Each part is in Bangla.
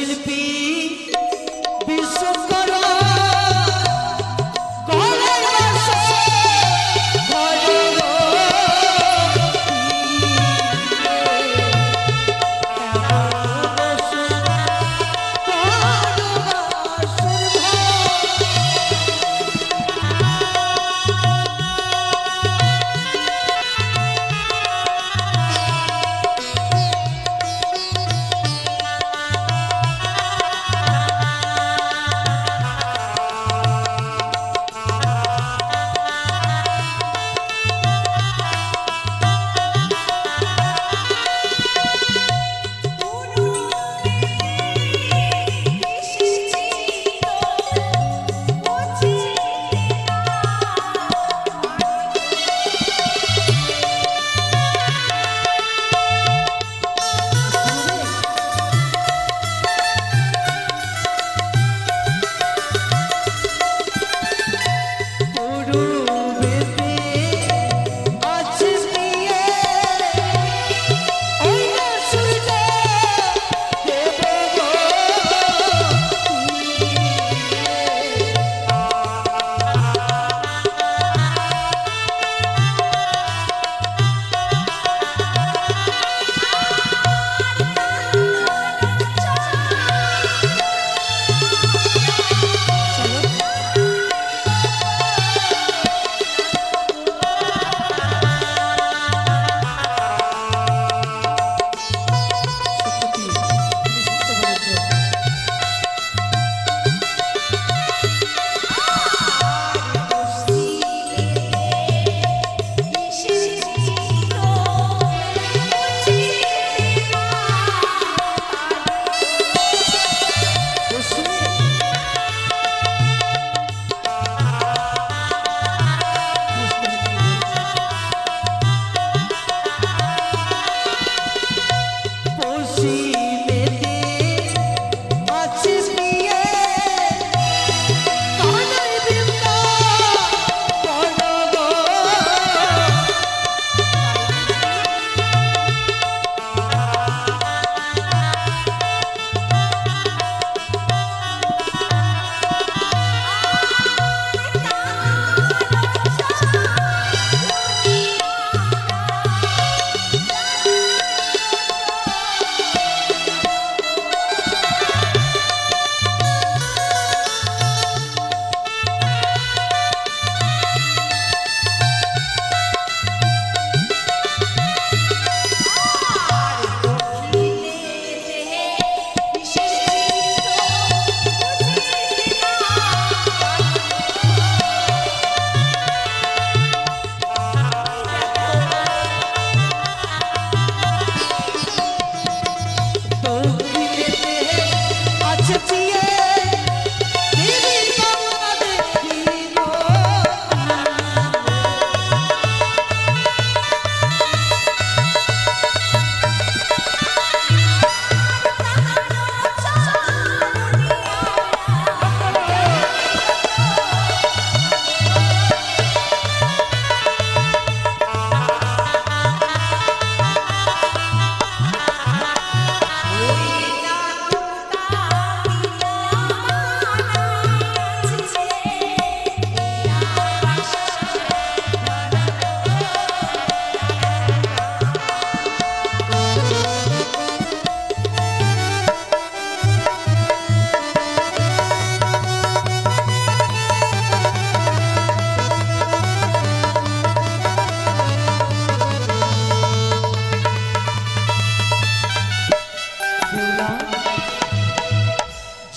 শিল্পী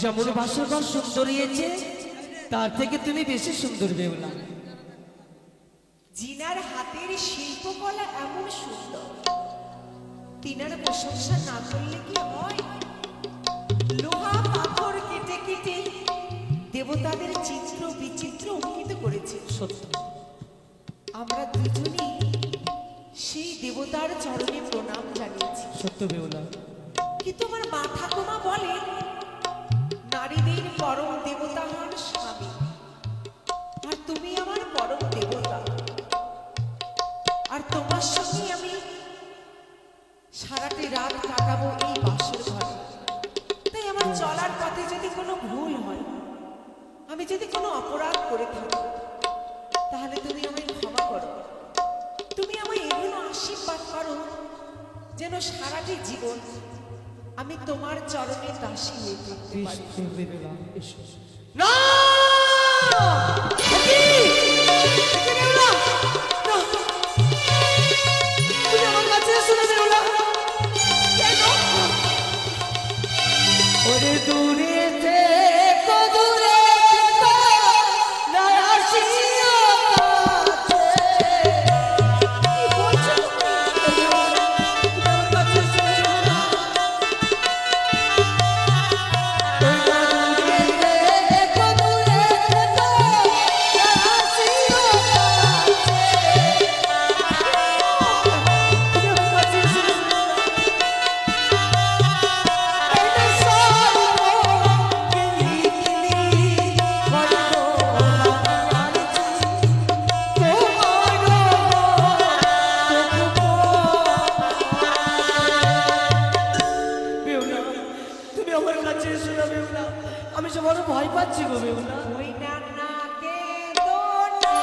যেমন বাসরঘর সুন্দর হয়েছে তার থেকে তুমি বেশি সুন্দর বেহুলা। জিনার হাতের শিল্পকলা এমন সুন্দর, তিনার প্রশংসা না করলে কি হয়? লোহা পাথর কেটে কেটে দেবতাদের চিত্র বিচিত্র অঙ্কিত করেছে। সত্য, আমরা দুজনই সেই দেবতার চরণে প্রণাম জানিয়েছি। সত্য বেহুলা, কিন্তু আমার মা ঠাকুমা বলে নারীদের পরম দেবতা হন স্বামী, আর তুমি আমার পরম দেবতা, আর তোমার সঙ্গে আমি সারাটি রাত কাটাবো এই বাসর ঘরে। তাই আমার চলার পথে যদি কোনো ভুল হয়, আমি যদি কোনো অপরাধ করে থাকি, তাহলে তুমি আমায় ক্ষমা করো। তুমি আমায় এগুলো আশীর্বাদ করো যেন সারাটি জীবন আমি তোমার চরণে দাসী হয়ে থাকতে পারি। না! একি! একি বেহুলা! না! তুমি আমার কাছে এসো না বেহুলা। কেন? ওরে দূরে থেকো, দূরে থেকো, না আসিও কাছে। কি বলছো তুমি? তুমি আমার কাছে এসো না বেহুলা। ওরে দূরে থেকো, দূরে থেকো, না আসিও কাছে। তুমি আমার কাছে এসো না বেহুলা। তুমি আমার কাছে এসো না বেহুলা, আমি সে বড় ভয় পাচ্ছি গো বেহুলা। ওই না না কেঁদো না।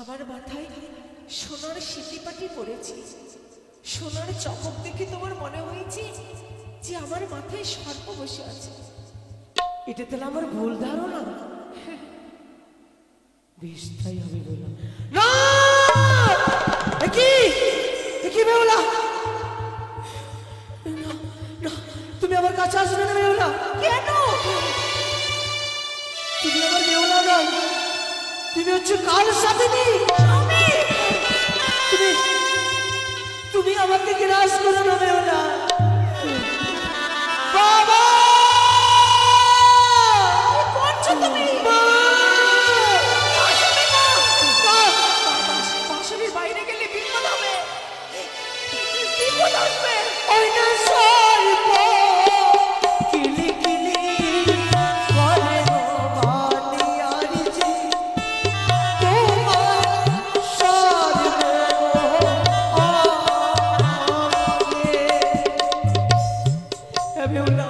আমার মাথায় সোনার সিটিপাটি পড়েছে, সোনার চমক দেখে তোমার মনে হয়েছে যে আমার মাথায় সর্প বসে আছে। এটা তাহলে আমার ভুল ধারণা। বেশ তাই হবে বেহুলা। না! একি! একি বেহুলা! না, না, তুমি আমার কাছে আসবে না বেহুলা। কেন? তুমি আমার বেহুলা নও, তুমি হচ্ছে কাল সাথিনী। তুমি তুমি আমাকে গ্রাস করো না বেহুলা। বাবা! কি করছো তুমি? মা! বাসনের বাইরে গেলে বিপদ হবে, বিপদ আসবে। ওই না সর্প কিলি কিলি করে বানিয়ারিছি তোমার সর্প আমাকে। হে বেহুলা,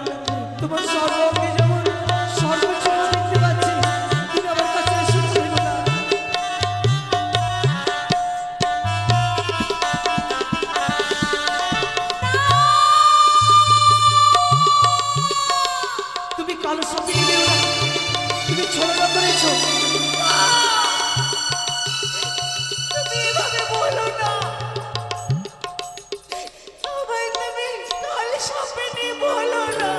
তোমার সর্বকে যেমন সর্বোচ্চ দেখতে পাচ্ছি, তুমি আমার কাছে এসো না বেহুলা। তুমি কালো সঙ্গী বেহুলা, তুমি ছলনা করেছো। তুমি এভাবে বলো না, আমায় তুমি কাল সাপেনি বলো না।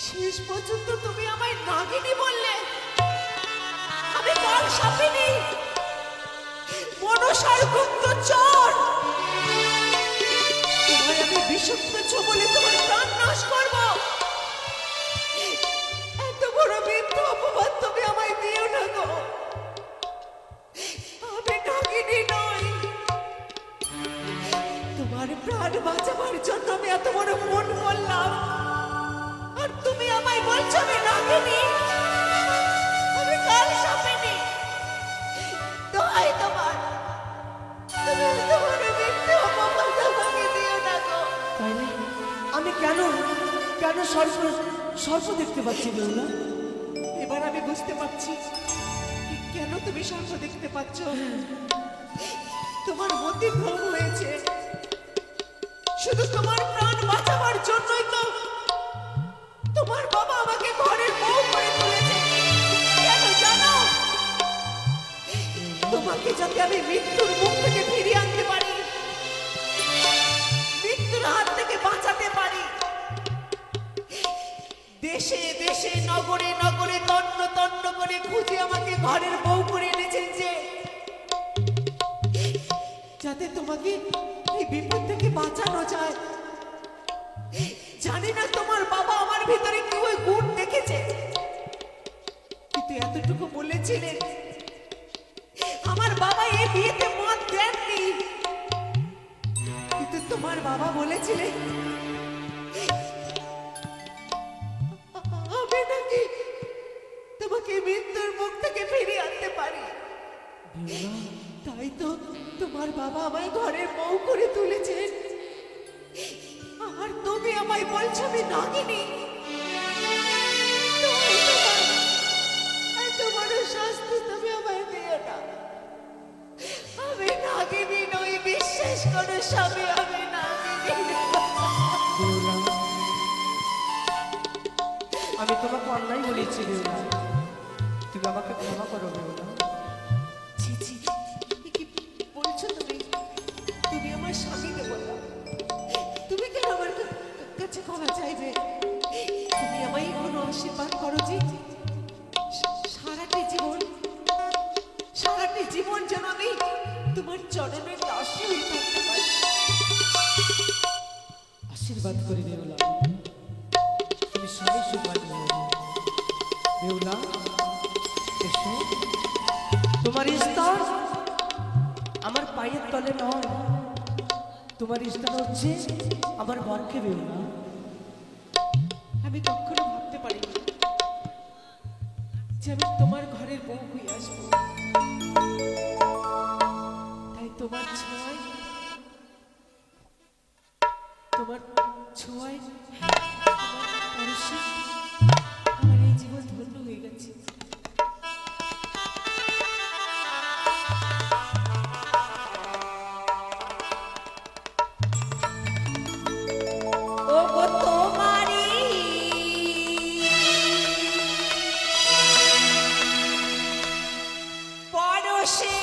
শেষ পর্যন্ত তুমি আমায় নাগিনী বললে, আমি কাল সাপেনি, মনসার গুপ্তচর। তোমায় আমি বিষুক্ত বলে তোমার প্রাণ নাশ করব। এত বড় মিথ্যা অপবাদ তুমি আমায় দিও না গো। আমি নাগিনী নই। তোমার প্রাণ বাঁচাবার জন্য আমি এত বড় মন করলাম, আর তুমি আমায় বলছো আমি নাগিনী, আমি কাল সাপেনি। দোহাই তোমার, তুমি এত বড় মিথ্যা অপবাদ আমাকে দিও না গো। তাইলে আমি কেন কেন সর্প সর্প দেখতে পাচ্ছি বেহুলা? এবার আমি বুঝতে পারছি কেন তুমি সর্প দেখতে পাচ্ছ। তোমার মতি ভ্রম হয়েছে, শুধু তোমার প্রাণ বাঁচাবার জন্যই তো তোমার বাবা আমাকে ঘরের বউ করে তুলেছে। কেন জানো? তোমাকে যাতে আমি মৃত্যুর মুখ থেকে ফিরিয়ে আনতে পারি। দেশে দেশে নগরে নগরে তন্ন তন্ন করে খুঁজে আমাকে ঘরের বউ করে এনেছেন যে, যাতে তোমাকে এই বিপদ থেকে বাঁচানো যায়। জানি না তোমার বাবা আমার ভিতরে কি ওই গুণ দেখেছে, কিন্তু এতটুকু বলেছিলেন, আমার বাবা এই বিয়েতে মত দেননি, কিন্তু তোমার বাবা বলেছিলেন আমি নাকি তোমাকে মৃত্যুর মুখ থেকে ফিরিয়ে আনতে পারি। তাই তো তোমার বাবা আমায় ঘরের বউ করে তুলেছেন, আর তুমি আমায় বলছো আমি নাগিনী। এত বড় শাস্তি তুমি আমায় দিও না। আমি নাগিনী নই, বিশ্বাস করো স্বামী, আমি নাগিনী। বেহুলা, আমি তোমাকে অন্যায় বলেছি বেহুলা, তুমি আমাকে ক্ষমা করো বেহুলা। ছি, ছি, কি বলছো তুমি? তুমি আমার স্বামী দেবতা, তুমি কেন আমার কাছে ক্ষমা চাইবে? তুমি আমায় কোনো আশীর্বাদ করো যে সারাটি জীবন যেন আমি তোমার চরণের দাসী হয়ে থাকতে পারি। আশীর্বাদ করি বেহুলা, তুমি স্বামী সুখ বেহুলা। এসো, তোমার স্থান আমার পায়ের তলে নয়, তোমার স্থান হচ্ছে আমার বরকে বেহুলা। আমি কখনো ভাবতে পারিনি যে আমি তোমার ঘরের বউ হয়ে আসবো। তাই তোমার ছোঁয়ায় তোমার পরশে আমার এই জীবন ধন্য হয়ে গেছে। ও গো তোমারি পরশে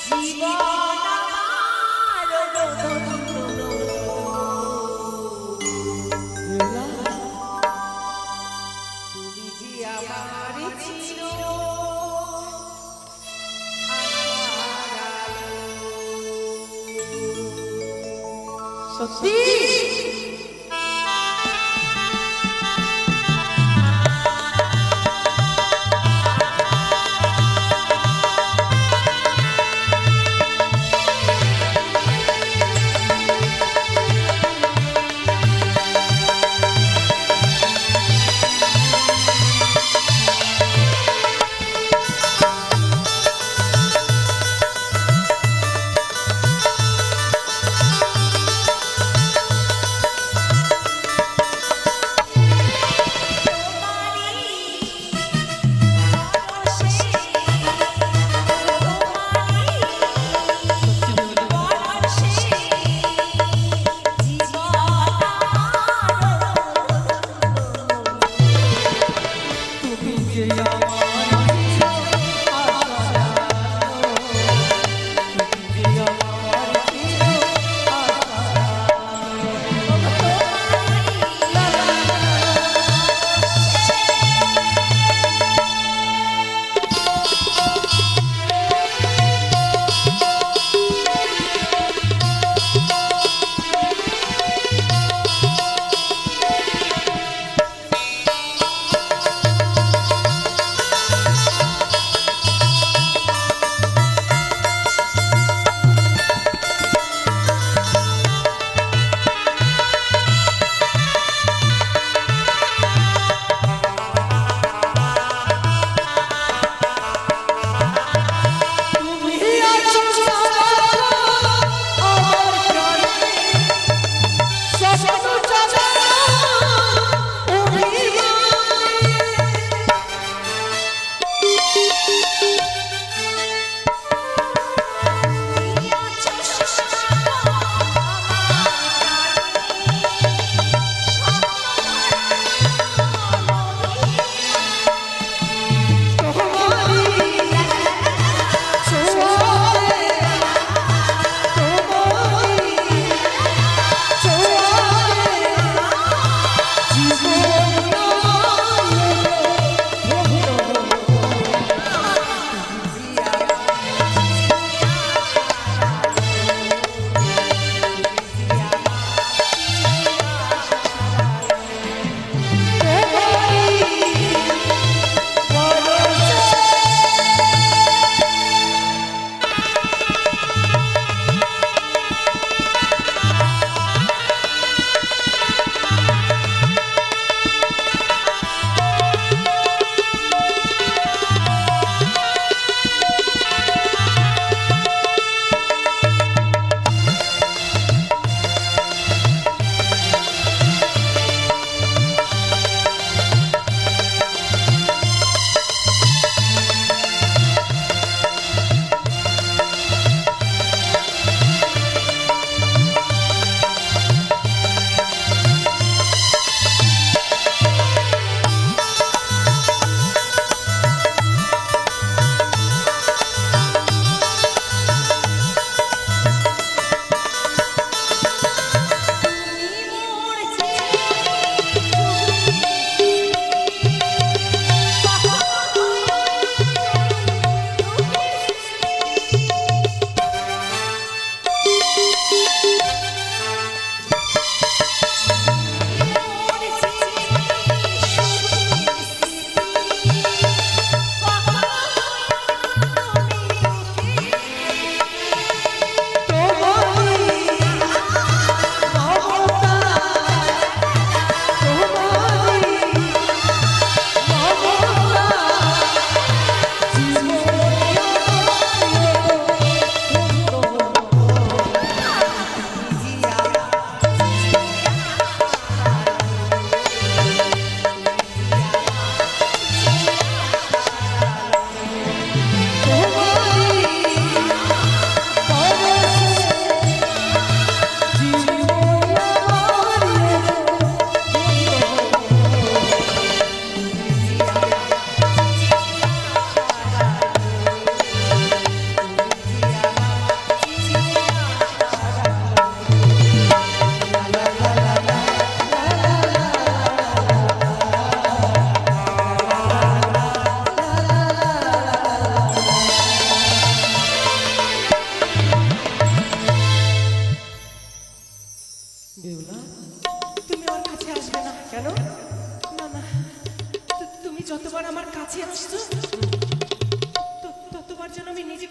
জীবন আমার বেহুলা, তুমি যে আমার চির সত্যি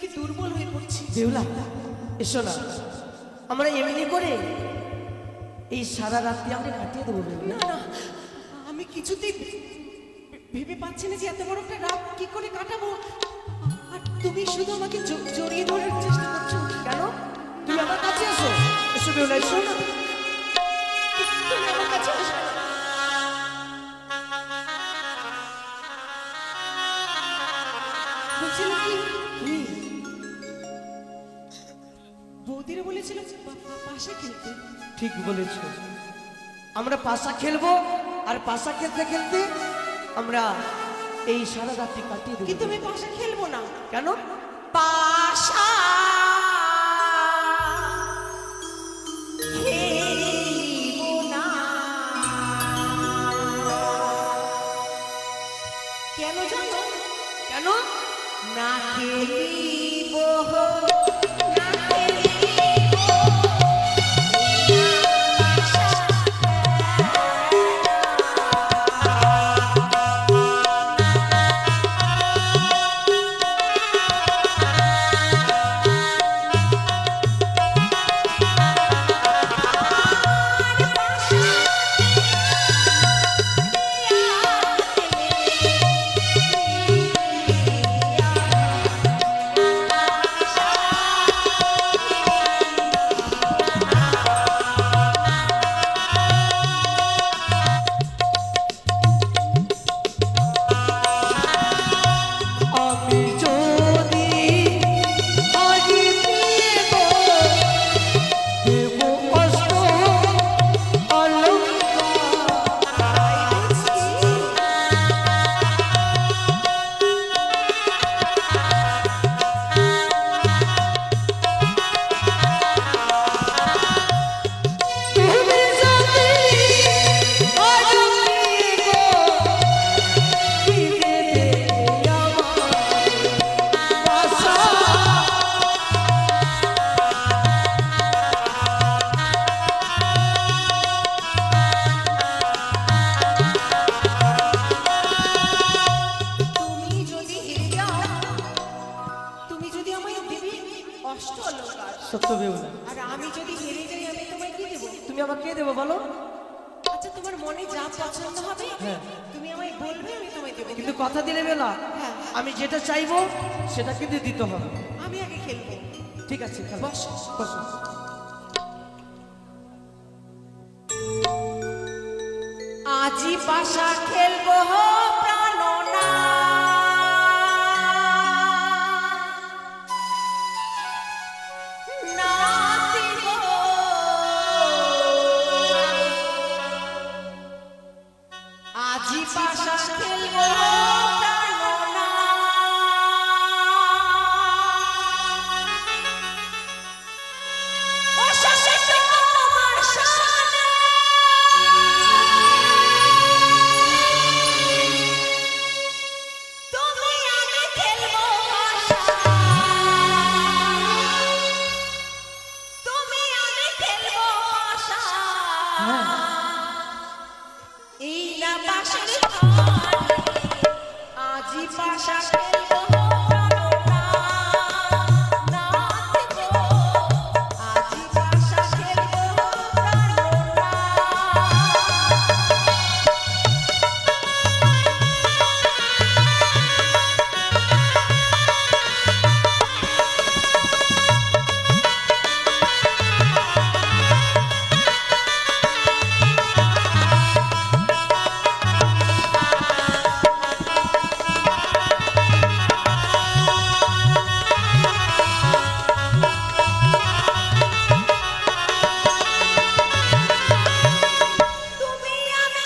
কি দুর্বল হয়ে পড়ছি। বেহুলা এসো না, আমরা এমনি করে এই সারা রাত্রি আমরা কাটিয়ে দেবো বেহুলা। না না, আমি কিছুতেই ভেবে পাচ্ছি না যে এত বড় একটা রাত কি করে কাটাবো। আর তুমি শুধু আমাকে জড়িয়ে ধরার চেষ্টা করছো। কেন? তুমি আমার কাছে এসো, এসো বেহুলা এসো না। তুমি আমার কাছে আসো না। বলছিলাম কি, বৌদিরা বলেছিল পাশা খেলতে। ঠিক বলেছ, আমরা পাশা খেলবো, আর পাশা খেলতে খেলতে আমরা এই সারা রাত্রি কাটিয়ে দেবো। কিন্তু আমি পাশা খেলবো না। কেন? পাশা খেলবো না। কেন জানো? কেন? না খেলিব না আমি যদি হারিয়ে দেব কষ্ট তুমি যদি হেরে যাও, তুমি যদি আমায় দেবে অষ্ট অলংকার, সত্য বেহুলা, আর আমি যদি হেরে যাই আমি তোমায় কি দেবো? তুমি আমাকে কে দেবো বলো? আচ্ছা, তোমার মনে যা পছন্দ হবে হ্যাঁ। তুমি আমায় বলবে, আমি তোমায় দেবো। কিন্তু কথা দিলে বেলা, হ্যাঁ। আমি যেটা চাইবো সেটা কিন্তু দিতে হবে। আমি আগে খেলবো। ঠিক আছে, খেলো। বসো। বসো। আজি পাশা খেলবো প্রাণনা, নাচিব আজি পাশা খেলবো প্রাণনা, ও শাসে তোমার শানে তুমি আমি খেলবো পাশা, তুমি আমি খেলবো পাশা। এই না পাশের ঘরে আজি পাশা খেলবো প্রাণনা, নাচিব আজি পাশা খেলবো প্রাণনা। তুমি আমি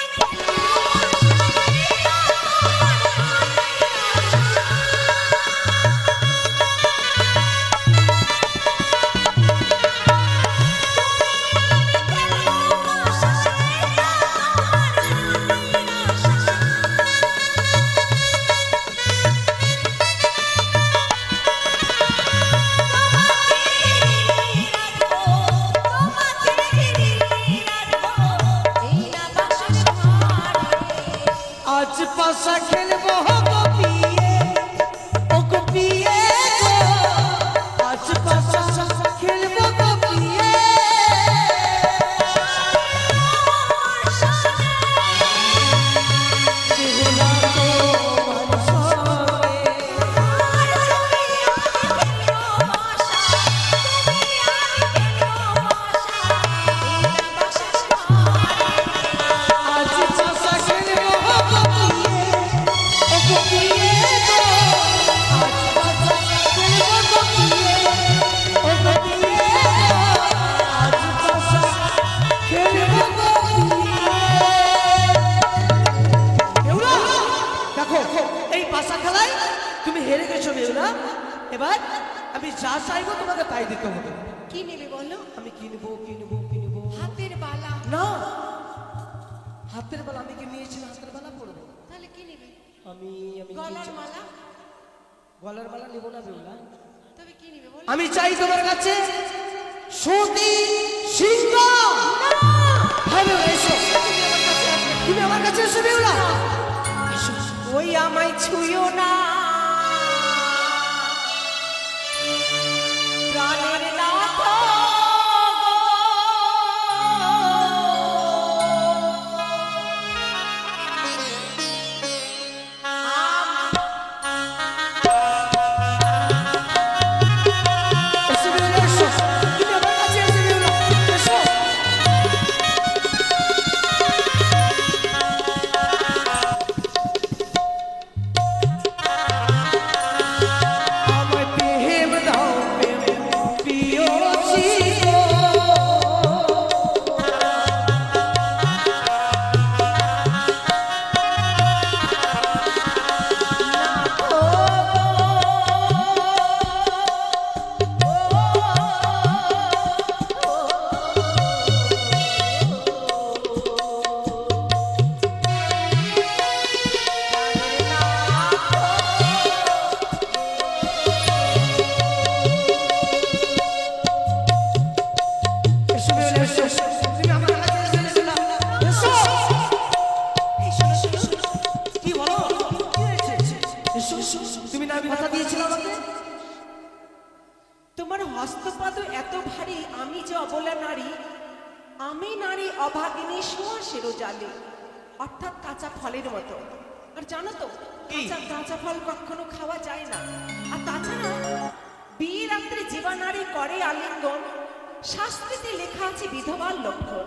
আজ পাশা খেলবো গো পিয়ে, ও গো পিয়ে গো। ধ্যাৎ, আমি যা চাইবো তোমাকে তাই দিতে হবে। কি নেবে বলো? আমি কিনবো হাতের বালা? না, হাতের বালা আমি কি নিয়েছিলাম? হাতের বালা পরবো। তাহলে কি নেবে? আমি গলার মালা? গলার মালা নেবো না বেউলা। তবে কি নেবে বলো? আমি চাই তোমার কাছে সতী সিংহ। হ্যাঁ বেউলা, এসো। তুমি আমার কাছে এসো বেউলা। ওই আমায় ছুঁয়ো না, প্রাণের নাথ গো। এসো বেউলা, এসো। তুমি আমার কাছে এসো বেউলা, এসো। আমায় প্রেম দাও প্রেম প্রিয়সী গো। এসো বেউলা, এসো। তুমি আমার কাছে এসো বেউলা, এসো। কি বলো? কি হয়েছে? এসো, এসো। তুমি না কথা দিয়েছিলে আমাকে? তোমার হস্তপাদ এত ভারী, আমি যে অবলা নারী, আমি নারী অভাগিনী সুয়াসের জালে, অর্থাৎ কাঁচা ফলের মতো। আর জানো তো, কাঁচা ফল কখনো খাওয়া যায় না। আর তাছাড়া বিয়ে রাত্রে জীবা নারী করে আলিঙ্গন, শাস্ত্রীতে লেখা আছে বিধবার লক্ষণ।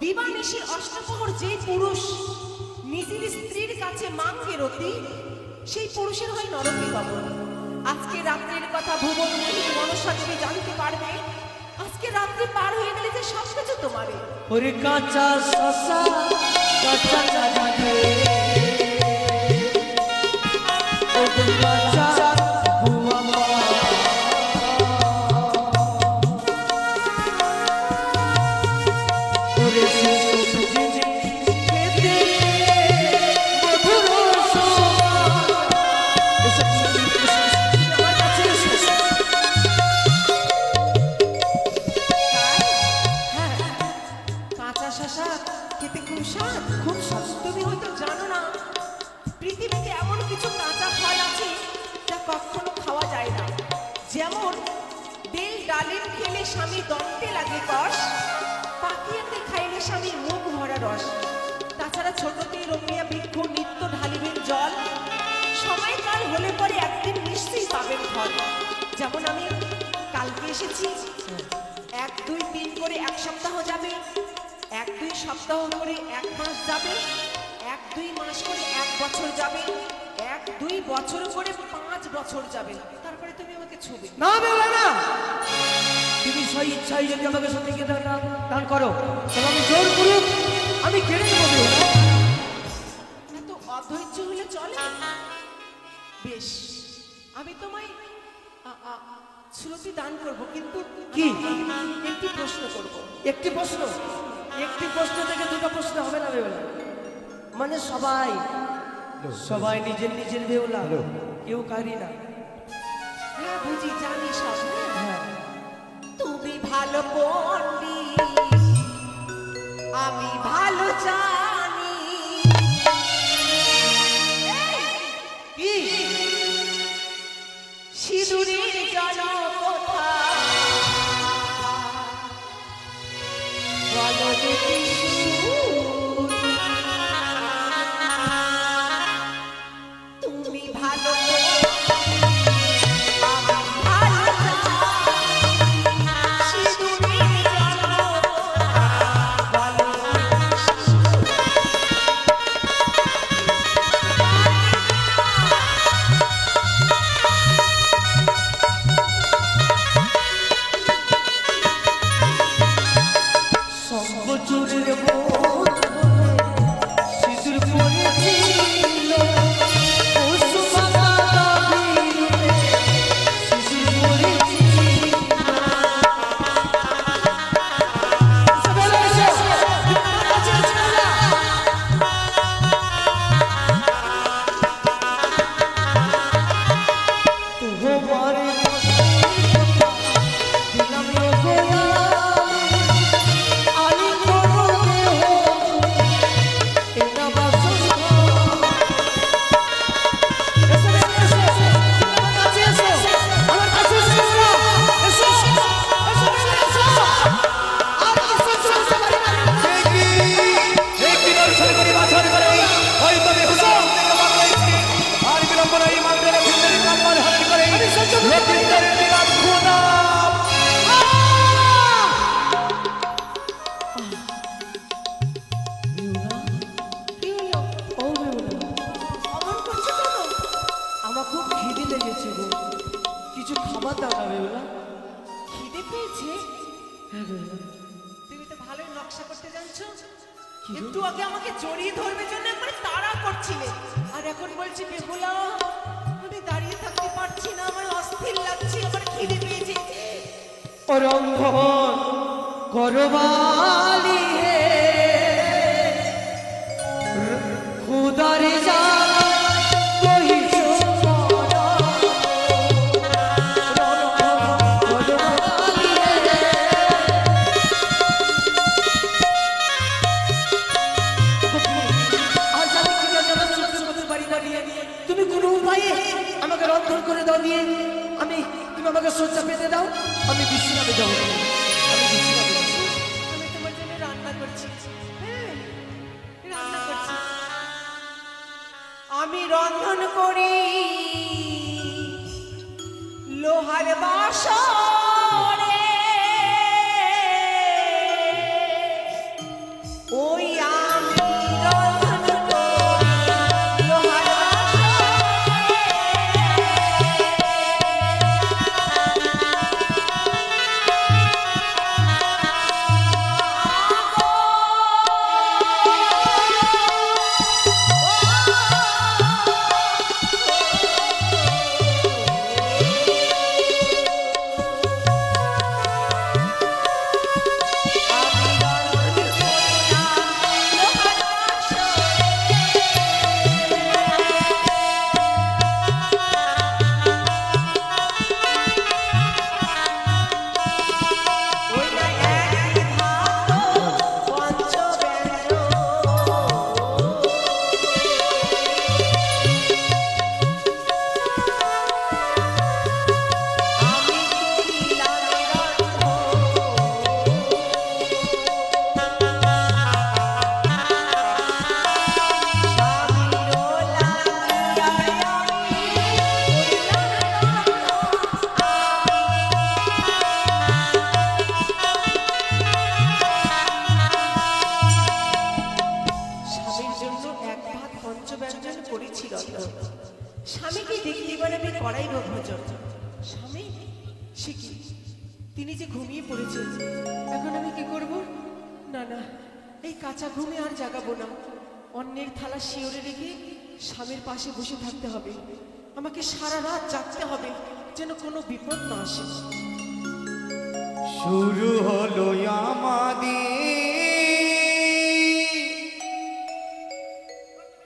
দিবানিশি অষ্টপ্রহর যে পুরুষ নিজের স্ত্রীর কাছে মাঙ্গে রতি, সেই পুরুষের হয় নরকে গমন। আজকে রাত্রের কথা ভুবন মহিনী মনসা দেবী জানতে পারবে। আজকে রাত্রি পার হয়ে গেলে যে সব কিছু তোমারই। ওরে কাঁচা শশা কাঁচা কাঁচা ও কাঁচা বুয়া মা। ওরে সবজি খেতে মধুর সুবাস। এসো, আমার কাছে এসো। হ্যাঁ, কাঁচা শশা খেতে খুব স্বাদ, খুব স্বাদ। তুমি হয়তো জানো না, পৃথিবীতে এমন কিছু কাঁচা ফল আছে যা কখনো খাওয়া যায় না। যেমন বেল ডালিম খেলে স্বামী দন্তে লাগে কষ, পাকিয়াতে খাইলে স্বামীর মুখ ভরা রস। তাছাড়া ছোটতে রমিয়া বৃক্ষ নিত্য ঢালিবেন জল, সময়কাল হলে পরে একদিন নিশ্চয়ই পাবেন ফল। যেমন আমি কালকে এসেছি, 1, 2, 3 করে 1 সপ্তাহ যাবে, 1, 2 সপ্তাহ করে 1 মাস যাবে, 1, 2 মাস করে 1 বছর যাবে, 1, 2 বছর করে 5 বছর যাবে। তারপরে তুমি আমাকে ছুবে না বেউলা না, তুমি সেই ইচ্ছাই যদি আমাকে সত্যিকে দান করো, তবে আমি জোর করুক আমি কেড়ে নেবো বেউলা। এত অধৈর্য হলে চলে? বেশ, আমি তোমায় শ্রুতি দান করব, কিন্তু কি? একটি প্রশ্ন করব। একটি প্রশ্ন? একটি প্রশ্ন থেকে দুটো প্রশ্ন হবে না বেউলা। মানে সবাই সবাই নিজের নিজের বেউলা, কেউ কারি না। হ্যাঁ বুঝি, জানি সব। হ্যাঁ, তুমি ভালো পণ্ডিত, আমি ভালো জানি। কি? সিঁদুরের জনকথা বলো দেখি সুর। তুমি ভালো সঙ্গ চুরির খাবার দাও না বেহুলা। খিদে পেয়েছে? হ্যাঁ বেহুলা। তুমি তো ভালোই নকশা করতে জানছো। কি গো? একটু আগে আমাকে জড়িয়ে ধরবে জন্য একবারে তাড়া করছিলে, আর এখন বলছি বেহুলা আমি দাঁড়িয়ে থাকতে পারছি না, আমার অস্থির লাগছে, আমার খিদে পেয়েছে। ও রঙ্গন করবালি হে খুদারে যা কহিছো মরা। করবালি হে। আজ আমি কি জানা সহ্য করতে পারি না দিয়ে তুমি কোনো উপায়ে আমাকে রন্ধন করে দাও দিয়ে তুমি আমাকে শয্যা পেতে দাও, আমি বিশ্রামে যাবো। আমি বিশ্রামে যাবো। আমি তোমার জন্য রান্না করছি। হ্যাঁ, রান্না করছি। আমি রন্ধন করি লোহার বাসরে, ওই আমি রন্ধন করি লোহার স্বামীকে দেখতে এবার আমি কড়াই ভোজন। স্বামী সে কি, তিনি যে ঘুমিয়ে পড়েছেন, এখন আমি কি করব? না না, এই কাঁচা ঘুমে আর জাগাবো না। অন্যের থালা শিওরে রেখে স্বামীর পাশে বসে থাকতে হবে। আমাকে সারা রাত জাগতে হবে, যেন কোনো বিপদ না আসে। শুরু হলো আমাদের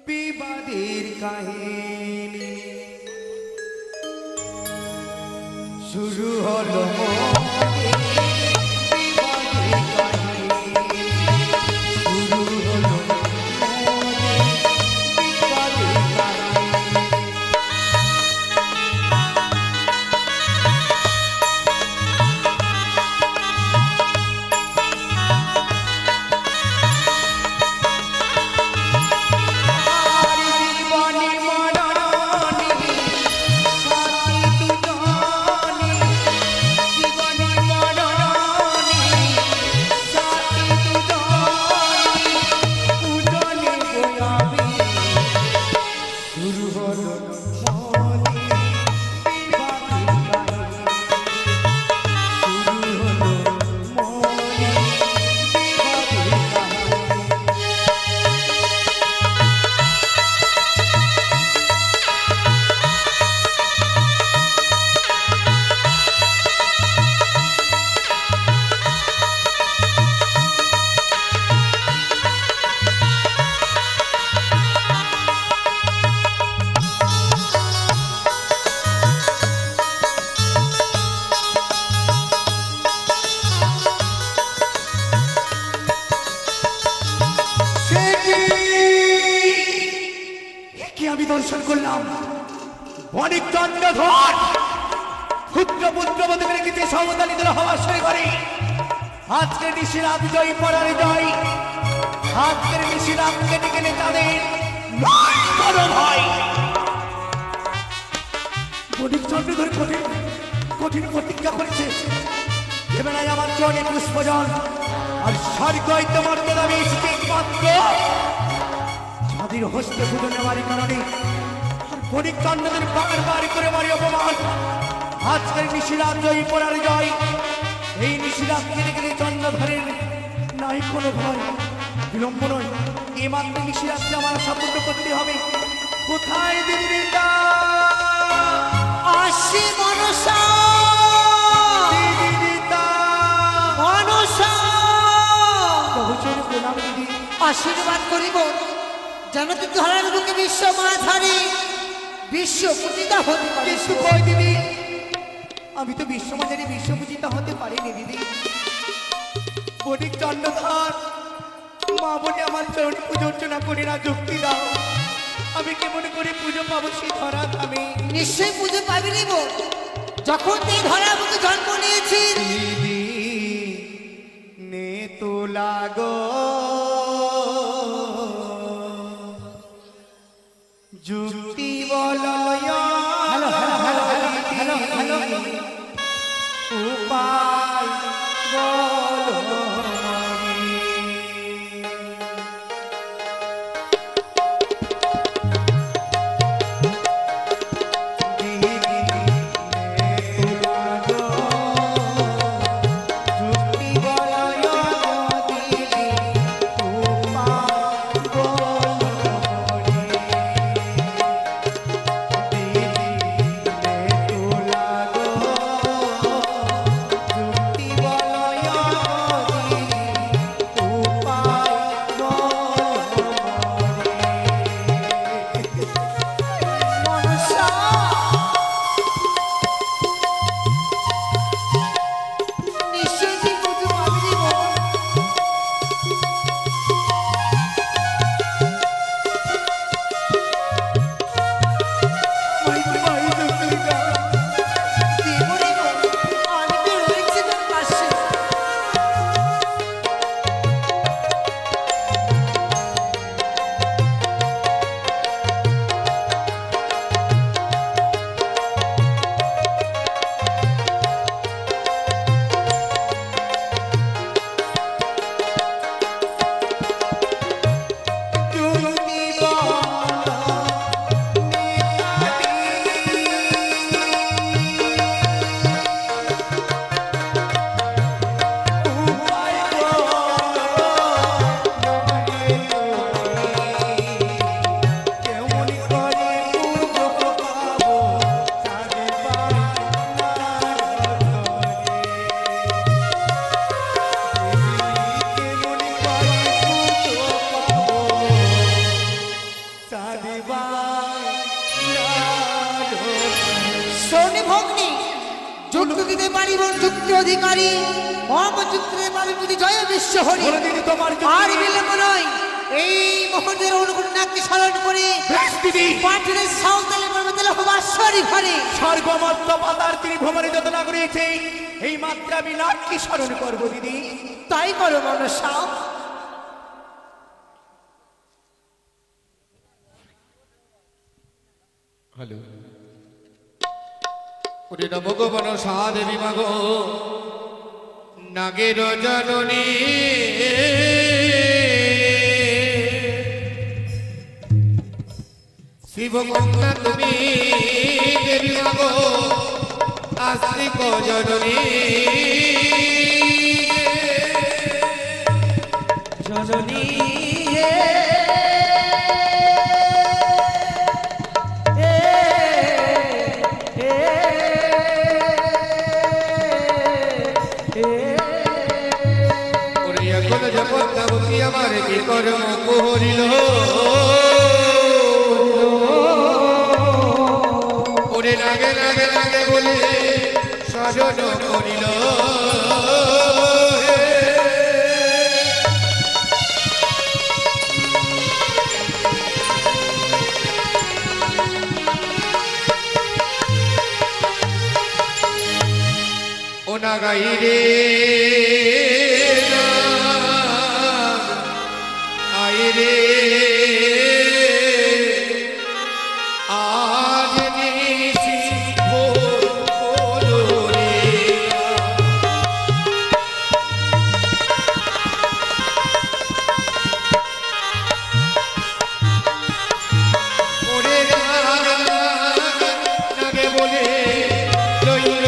বিবাদের কাহিনী, শুরু হলো আমাদের বিবাদের কাহিনী, শুরু হলো আমাদের বিবাদের কাহিনী। আমি দর্শন করলাম অনেক দণ্ডধর ক্ষুদ্র পুত্রবধূকে রেখেছে সমতালিত হওয়ার সই করে। আজকের নিশিরাত জয়ী পরার জয়, আজকের নিশিরাত কেটে গেলে তাদের নয় কোনো ভয়। অনেক দণ্ডধর কঠিন কঠিন প্রতিজ্ঞা করেছে, এবেলায় আমার চরণে পুষ্পজল আর স্বর্গ তোমার দাবি এসেছে একমাত্র যাদের হস্তে পুজো নেওয়ার কারণে আর পরিকাণ্ডদের বার বার করে মারি অপমান আজকের নিশিরাত জয়ী পরার জয়। এই নিশিরাত কেটে গেলে চন্দ্রধরের নাই কোনো ভয়। বিলম্ব নয়, এই মাত্র নিশিরাতকে আমার সম্পূর্ণ করতে হবে। কোথায় দিদিটা? আসি মনসা, দিদিটা মনসা, বহুচরে প্রণাম দিদি। আশীর্বাদ করিব যেন তুই ধরার বুকে বিশ্ব মাঝারি বিশ্ব পূজিতা হতে পারিস। কিন্তু কই দিদি, আমি তো বিশ্বমাজারে বিশ্বপূজিতা হতে পারিনি দিদি। বণিক চন্দ্রধর মা বলে আমার চরণে পুজো অর্চনা করি না, যুক্তি দাও। আমি কেমন করে পুজো পাবো সেই ধরা আমি? নিশ্চয়ই পুজো পাবি নিব, যখন তুই ধরার বুকে জন্ম নিয়েছিস। দিদি নে তো লাগো যুক্তি বলয়। Hello hello hello hello hello hello, উপায় বলো। যুক্তি অধিকারী অমযুক্তের পাবিপতি জয় বিশ্ব হরি। বলে দিদি তোমার আর বিলম্ব নয়, এই মুহূর্তের অনুকূলনাথকে স্মরণ করে দিদি পাটনের সাঁওতালি পর্বতের হবাশ্বরী ঘরে স্বর্গমত্ত পাতার তিনি ভ্রমণে যতনা করেছে, এই মাত্রা আমি নাটকে স্মরণ করবো দিদি। তাই করো মনসা। হ্যালো, ওরে নম গো মনসা দেবী মাগো নাগের জননী, শিবকন্যা তুমি দেবী মাগো আস্তিক জননী, জননী আমার কি কর্ম করিল, ওরে লাগে লাগে লাগে বলে স্বজন করিল, ও নাগাই রে রে আজ নিশি ভোর রে, ওরে নাগে বলে লইল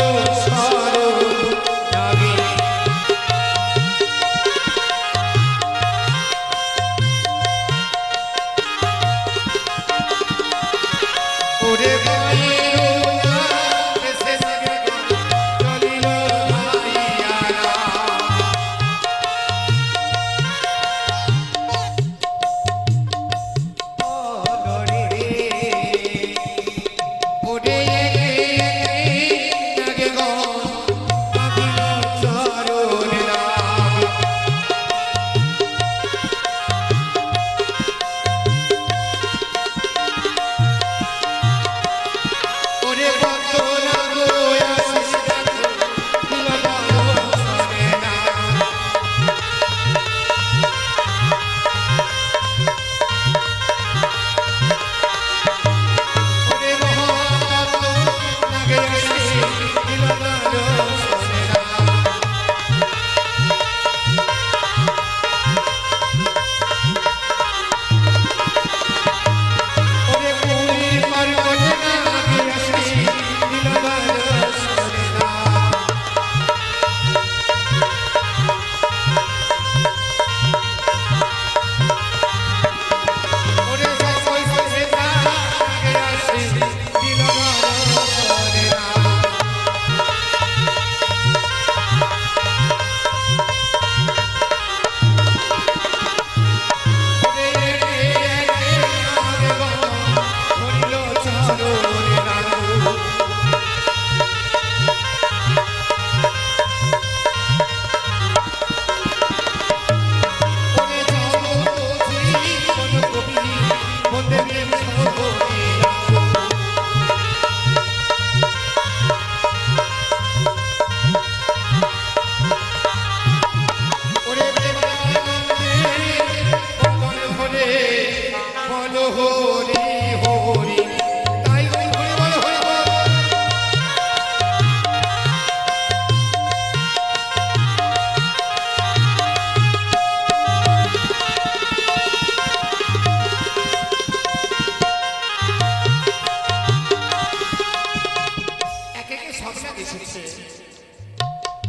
এসেছে,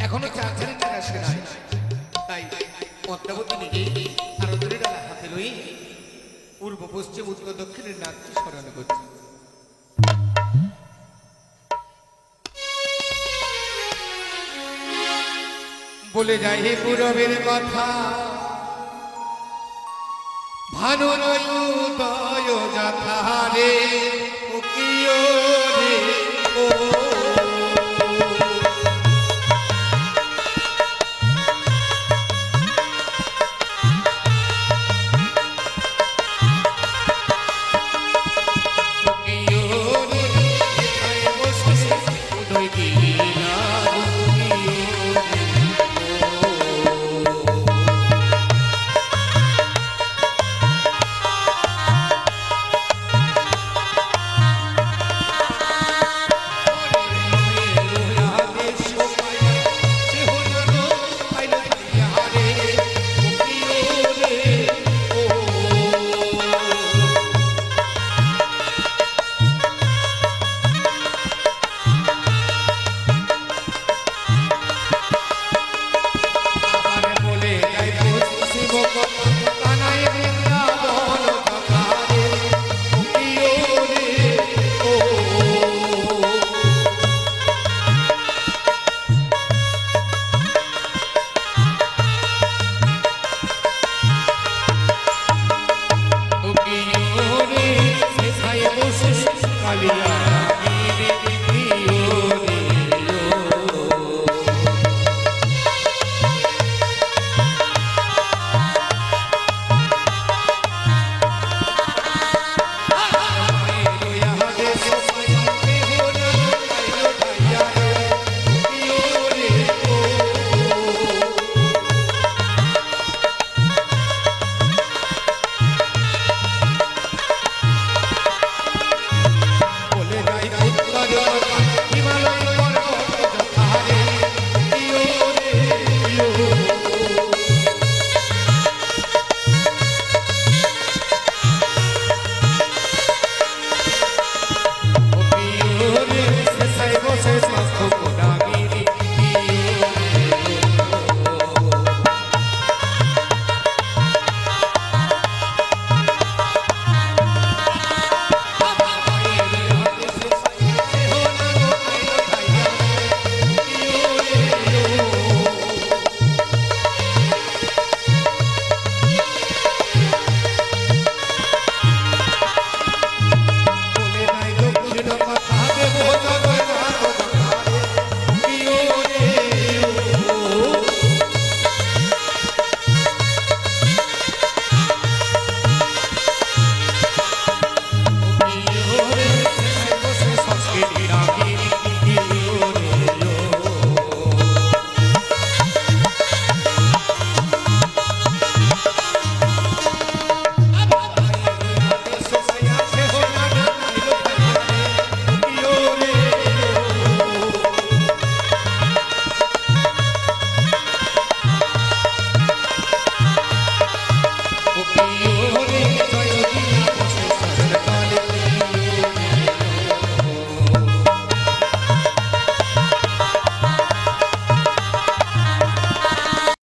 এখনো চারধারে তার আসে নাই। তাই পদ্মাবতী নিজেই আরতের ডালা হাতে লই পূর্ব পশ্চিম উত্তর দক্ষিণের নাট্য স্মরণ করছে। বলে যাই হে পূরবের কথা, ভানু উদয় যাথা রে, ও কি